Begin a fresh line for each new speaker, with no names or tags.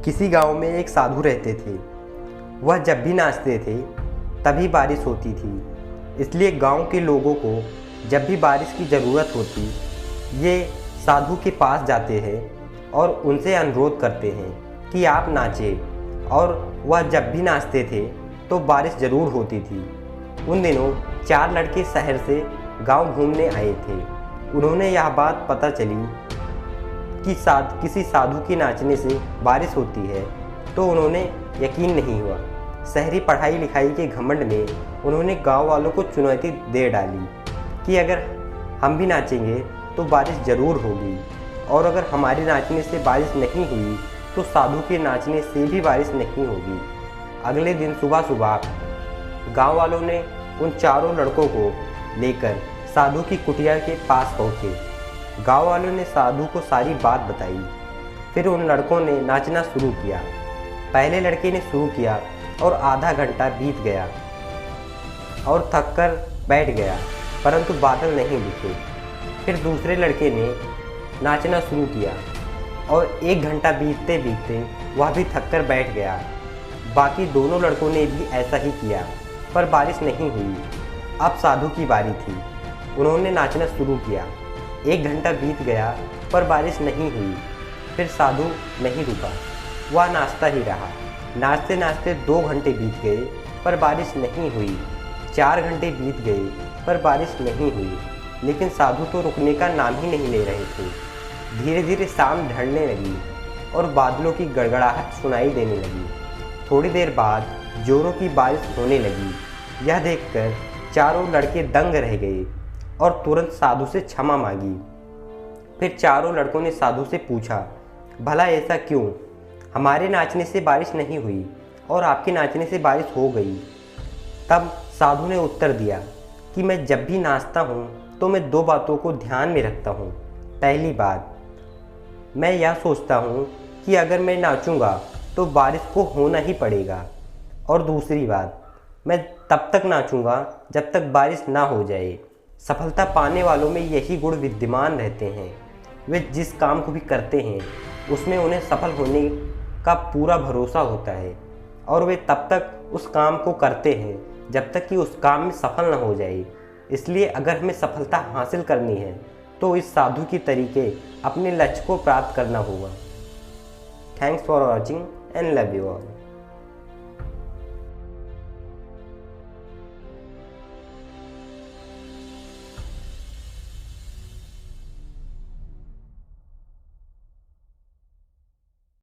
किसी गांव में एक साधु रहते थे। वह जब भी नाचते थे तभी बारिश होती थी। इसलिए गांव के लोगों को जब भी बारिश की ज़रूरत होती ये साधु के पास जाते हैं और उनसे अनुरोध करते हैं कि आप नाचें। और वह जब भी नाचते थे तो बारिश ज़रूर होती थी। उन दिनों 4 लड़के शहर से गांव घूमने आए थे। उन्होंने यह बात पता चली कि किसी साधु के नाचने से बारिश होती है तो उन्होंने यकीन नहीं हुआ। शहरी पढ़ाई लिखाई के घमंड में उन्होंने गांव वालों को चुनौती दे डाली कि अगर हम भी नाचेंगे तो बारिश ज़रूर होगी, और अगर हमारे नाचने से बारिश नहीं हुई तो साधु के नाचने से भी बारिश नहीं होगी। अगले दिन सुबह सुबह गांव वालों ने उन चारों लड़कों को लेकर साधु की कुटिया के पास पहुँचे। गांव वालों ने साधु को सारी बात बताई। फिर उन लड़कों ने नाचना शुरू किया। पहले लड़के ने शुरू किया और आधा घंटा बीत गया और थक कर बैठ गया, परंतु बादल नहीं दिखे। फिर दूसरे लड़के ने नाचना शुरू किया और 1 घंटा बीतते बीतते वह भी थक कर बैठ गया। बाकी दोनों लड़कों ने भी ऐसा ही किया, पर बारिश नहीं हुई। अब साधु की बारी थी। उन्होंने नाचना शुरू किया। 1 घंटा बीत गया पर बारिश नहीं हुई। फिर साधु नहीं रुका, वह नाचता ही रहा। नाचते नाचते 2 घंटे बीत गए पर बारिश नहीं हुई। 4 घंटे बीत गए पर बारिश नहीं हुई, लेकिन साधु तो रुकने का नाम ही नहीं ले रहे थे। धीरे धीरे शाम ढलने लगी और बादलों की गड़गड़ाहट सुनाई देने लगी। थोड़ी देर बाद जोरों की बारिश होने लगी। यह देखकर चारों लड़के दंग रह गए और तुरंत साधु से क्षमा मांगी। फिर चारों लड़कों ने साधु से पूछा, भला ऐसा क्यों? हमारे नाचने से बारिश नहीं हुई और आपके नाचने से बारिश हो गई। तब साधु ने उत्तर दिया कि मैं जब भी नाचता हूँ तो मैं 2 बातों को ध्यान में रखता हूँ। पहली बात, मैं यह सोचता हूँ कि अगर मैं नाचूंगा तो बारिश को होना ही पड़ेगा, और दूसरी बात, मैं तब तक नाचूंगा जब तक बारिश ना हो जाए। सफलता पाने वालों में यही गुण विद्यमान रहते हैं। वे जिस काम को भी करते हैं उसमें उन्हें सफल होने का पूरा भरोसा होता है, और वे तब तक उस काम को करते हैं जब तक कि उस काम में सफल न हो जाए। इसलिए अगर हमें सफलता हासिल करनी है तो इस साधु की तरीके अपने लक्ष्य को प्राप्त करना होगा। Thanks for watching and love you all.